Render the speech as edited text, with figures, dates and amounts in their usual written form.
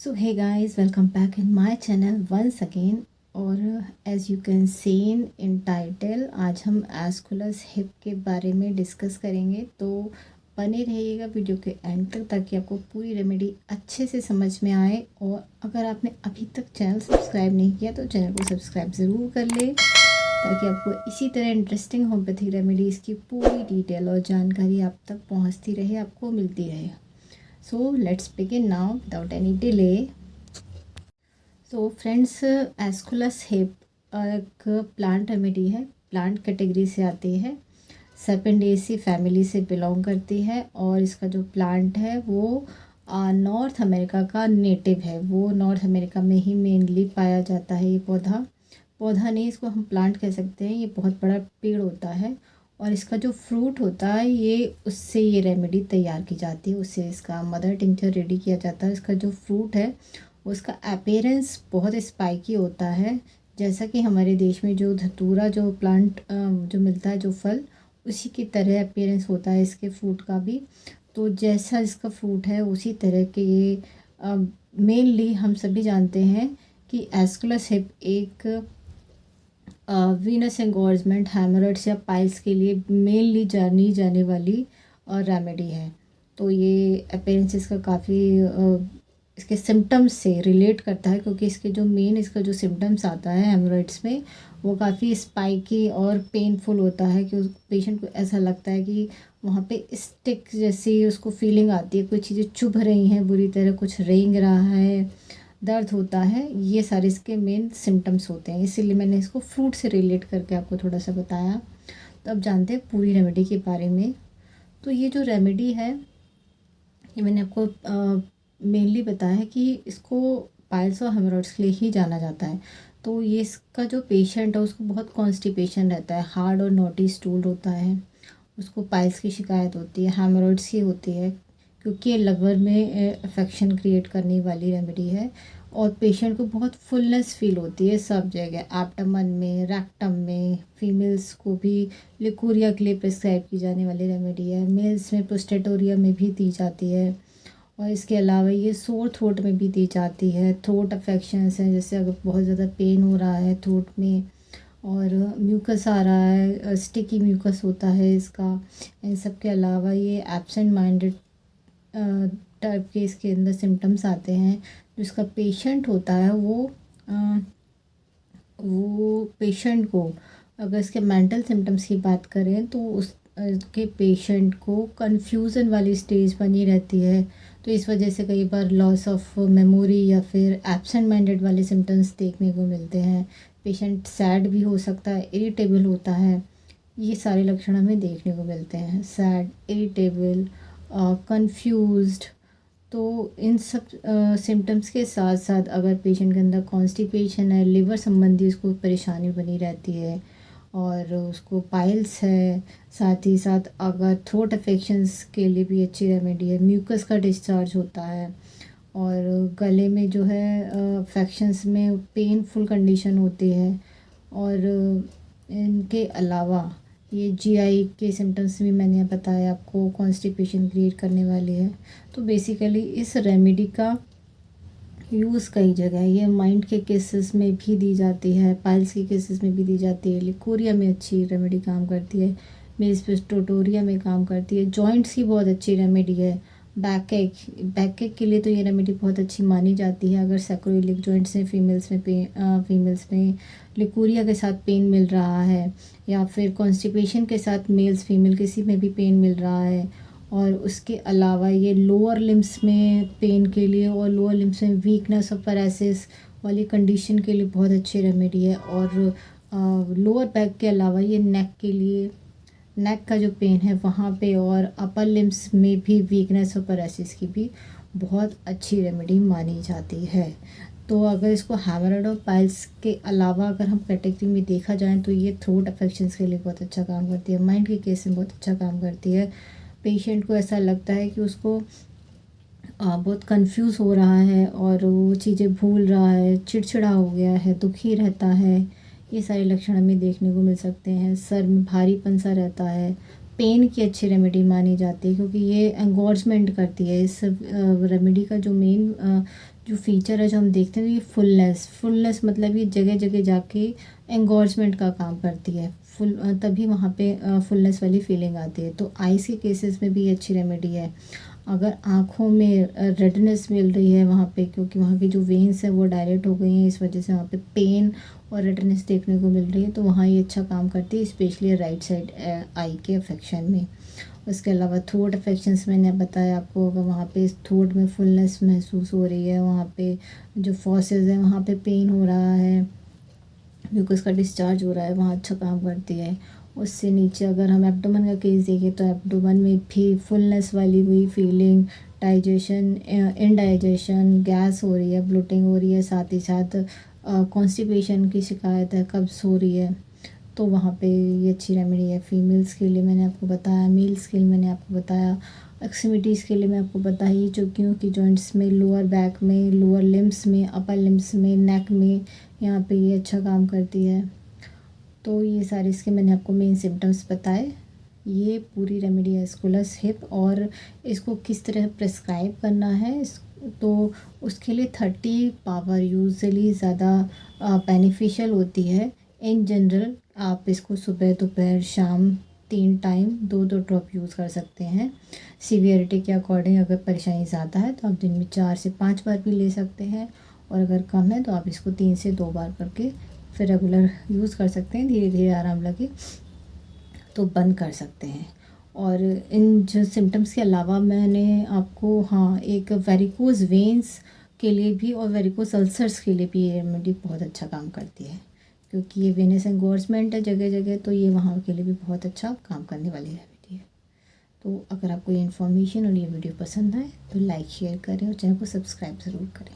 So hey guys, welcome back in my channel once again। और as you can see in title, आज हम Aesculus hip के बारे में डिस्कस करेंगे। तो बने रहिएगा वीडियो के एंड तक ताकि आपको पूरी रेमेडी अच्छे से समझ में आए। और अगर आपने अभी तक चैनल सब्सक्राइब नहीं किया तो चैनल को सब्सक्राइब ज़रूर कर ले ताकि आपको इसी तरह इंटरेस्टिंग होम्योपैथिक रेमेडीज़ की पूरी डिटेल और जानकारी आप तक पहुँचती रहे, आपको मिलती रहे। So let's begin now without any delay। तो फ्रेंड्स, एस्कुलस हिप एक प्लांट रेमेडी है, प्लांट कैटेगरी से आती है, सर्पेंडेसी फैमिली से बिलोंग करती है। और इसका जो प्लांट है वो नॉर्थ अमेरिका का नेटिव है, वो नॉर्थ अमेरिका में ही मेनली पाया जाता है। ये पौधा नहीं, इसको हम प्लांट कह सकते हैं। ये बहुत बड़ा पेड़ होता है और इसका जो फ्रूट होता है उससे ये रेमेडी तैयार की जाती है, उससे इसका मदर टिंचर रेडी किया जाता है। इसका जो फ्रूट है उसका अपीयरेंस बहुत स्पाइकी होता है, जैसा कि हमारे देश में जो धतूरा जो प्लांट जो मिलता है, जो फल, उसी की तरह अपीयरेंस होता है इसके फ्रूट का भी। तो जैसा इसका फ्रूट है उसी तरह के ये मेनली हम सभी जानते हैं कि एस्कुलस हिप एक वीनस एंगोर्जमेंट, हेमोरॉइड्स या पाइल्स के लिए मेनली जानी जाने वाली रेमेडी है। तो ये अपीयरेंसेस का काफ़ी इसके सिम्टम्स से रिलेट करता है, क्योंकि इसका जो सिम्टम्स आता है हेमोरॉइड्स में वो काफ़ी स्पाइकी और पेनफुल होता है कि उस पेशेंट को ऐसा लगता है कि वहाँ पे स्टिक जैसी उसको फीलिंग आती है, कोई चीज़ें चुभ रही हैं बुरी तरह, कुछ रेंग रहा है, दर्द होता है। ये सारे इसके मेन सिम्टम्स होते हैं, इसीलिए मैंने इसको फ्रूट से रिलेट करके आपको थोड़ा सा बताया। तो अब जानते हैं पूरी रेमेडी के बारे में। तो ये जो रेमेडी है ये मैंने आपको मेनली बताया है कि इसको पाइल्स और हेमोरॉइड्स के लिए ही जाना जाता है। तो ये इसका जो पेशेंट है उसको बहुत कॉन्स्टिपेशन रहता है, हार्ड और नोटी स्टूल होता है, उसको पाइल्स की शिकायत होती है, हेमोरॉइड्स की होती है, क्योंकि ये लिवर में अफेक्शन क्रिएट करने वाली रेमेडी है। और पेशेंट को बहुत फुलनेस फील होती है सब जगह, एब्डोमेन में, रेक्टम में। फीमेल्स को भी लिकोरिया के लिए प्रिस्क्राइब की जाने वाली रेमेडी है, मेल्स में प्रोस्टेटोरिया में भी दी जाती है। और इसके अलावा ये सोर थ्रोट में भी दी जाती है। थ्रोट अफेक्शंस हैं, जैसे अगर बहुत ज़्यादा पेन हो रहा है थ्रोट में और म्यूकस आ रहा है, स्टिकी म्यूकस होता है इसका। इन सब के अलावा ये एब्सेंट माइंडेड टाइप के इसके अंदर सिम्टम्स आते हैं। जो इसका पेशेंट होता है वो पेशेंट को, अगर इसके मेंटल सिम्टम्स की बात करें तो उसके पेशेंट को कन्फ्यूज़न वाली स्टेज बनी रहती है। तो इस वजह से कई बार लॉस ऑफ मेमोरी या फिर एब्सेंट माइंडेड वाले सिम्टम्स देखने को मिलते हैं। पेशेंट सैड भी हो सकता है, इरिटेबल होता है, ये सारे लक्षण हमें देखने को मिलते हैं। Sad, irritable, confused. तो इन सब सिम्टम्स के साथ साथ अगर पेशेंट के अंदर कॉन्स्टिपेशन है, लिवर संबंधी उसको परेशानी बनी रहती है, और उसको पाइल्स है, साथ ही साथ अगर थ्रोट अफेक्शंस के लिए भी अच्छी रेमेडी है। म्यूकस का डिस्चार्ज होता है और गले में जो है अफेक्शंस में पेनफुल कंडीशन होती है। और इनके अलावा ये जीआई के सिम्टम्स भी मैंने बताया आपको, कॉन्स्टिपेशन क्रिएट करने वाली है। तो बेसिकली इस रेमेडी का यूज़ कई जगह है। ये माइंड के केसेस में भी दी जाती है, पाइल्स के केसेस में भी दी जाती है, लिकोरिया में अच्छी रेमेडी काम करती है, मेलिस्पेस्टोटोरिया में काम करती है, जॉइंट्स की बहुत अच्छी रेमेडी है। बैक एक के लिए तो ये रेमेडी बहुत अच्छी मानी जाती है। अगर सैक्रोइलिक जॉइंट्स में फीमेल्स में लिकोरिया के साथ पेन मिल रहा है, या फिर कॉन्स्टिपेशन के साथ मेल्स फीमेल किसी में भी पेन मिल रहा है, और उसके अलावा ये लोअर लिम्स में पेन के लिए और लोअर लिम्स में वीकनेस और पैरालिसिस वाली कंडीशन के लिए बहुत अच्छी रेमेडी है। और लोअर बैक के अलावा ये नेक के लिए, नेक का जो पेन है वहाँ पे, और अपर लिम्स में भी वीकनेस और पैरालिसिस की भी बहुत अच्छी रेमेडी मानी जाती है। तो अगर इसको हेमोरॉइड और पाइल्स के अलावा अगर हम कैटेगरी में देखा जाए तो ये थ्रोट अफेक्शंस के लिए बहुत अच्छा काम करती है, माइंड के केस में बहुत अच्छा काम करती है। पेशेंट को ऐसा लगता है कि उसको बहुत कंफ्यूज हो रहा है और वो चीज़ें भूल रहा है, चिड़चिड़ा हो गया है, दुखी रहता है, ये सारे लक्षण हमें देखने को मिल सकते हैं। सर में भारीपन सा रहता है, पेन की अच्छी रेमेडी मानी जाती है, क्योंकि ये एंगोर्जमेंट करती है। इस रेमेडी का जो मेन जो फीचर है जो हम देखते हैं, तो ये फुलनेस मतलब ये जगह जगह जाके एंगोर्जमेंट का काम करती है। तभी वहाँ पे फुलनेस वाली फीलिंग आती है। तो आइज़ के केसेस में भी ये अच्छी रेमेडी है। अगर आँखों में रेडनेस मिल रही है वहाँ पे, क्योंकि वहाँ की जो वेन्स हैं वो डायलेट हो गई हैं, इस वजह से वहाँ पे पेन और रेडनेस देखने को मिल रही है, तो वहाँ ये अच्छा काम करती है, स्पेशली राइट साइड आई के अफेक्शन में। उसके अलावा थ्रोट अफेक्शंस मैंने बताया आपको, अगर वहाँ पे थ्रोट में फुलनेस महसूस हो रही है, वहाँ पे जो फॉसेज हैं वहाँ पे पेन हो रहा है, म्यूकस का डिस्चार्ज हो रहा है, वहाँ अच्छा काम करती है। उससे नीचे अगर हम एब्डोमेन का केस देखें, तो एब्डोमेन में भी फुलनेस वाली हुई फीलिंग, डाइजेशन इनडाइजेशन, गैस हो रही है, ब्लोटिंग हो रही है, साथ ही साथ कॉन्स्टिपेशन की शिकायत है, कब्ज़ हो रही है, तो वहाँ पे ये अच्छी रेमेडी है। फीमेल्स के लिए मैंने आपको बताया, मेल्स के लिए मैंने आपको बताया, एक्सट्रीमिटीज़ के लिए मैं आपको बता ही चुकी हूँ कि जॉइंट्स में, लोअर बैक में, लोअर लिम्स में, अपर लिम्स में, नेक में, यहाँ पे ये अच्छा काम करती है। तो ये सारे इसके मैंने आपको मेन सिम्टम्स बताए। ये पूरी रेमेडी है एस्कुलस हिप, और इसको किस तरह प्रेस्क्राइब करना है तो उसके लिए 30 पावर यूजुअली ज़्यादा बेनिफिशियल होती है। इन जनरल आप इसको सुबह दोपहर शाम 3 टाइम 2-2 ड्रॉप यूज़ कर सकते हैं। सीवियरिटी के अकॉर्डिंग अगर परेशानी ज़्यादा है तो आप दिन में 4 से 5 बार भी ले सकते हैं, और अगर कम है तो आप इसको 3 से 2 बार करके फिर रेगुलर यूज़ कर सकते हैं। धीरे धीरे आराम लगे तो बंद कर सकते हैं। और इन जो सिम्टम्स के अलावा मैंने आपको एक वेरिकोज़ वेन्स के लिए भी और वेरिकोज़ अल्सर्स के लिए भी ये रेमेडी बहुत अच्छा काम करती है, क्योंकि ये वेनस एंगोर्जमेंट है जगह जगह, तो ये वहाँ के लिए भी बहुत अच्छा काम करने वाली रेमेडी है। तो अगर आपको ये इन्फॉर्मेशन और ये वीडियो पसंद आए तो लाइक शेयर करें और चैनल को सब्सक्राइब ज़रूर करें।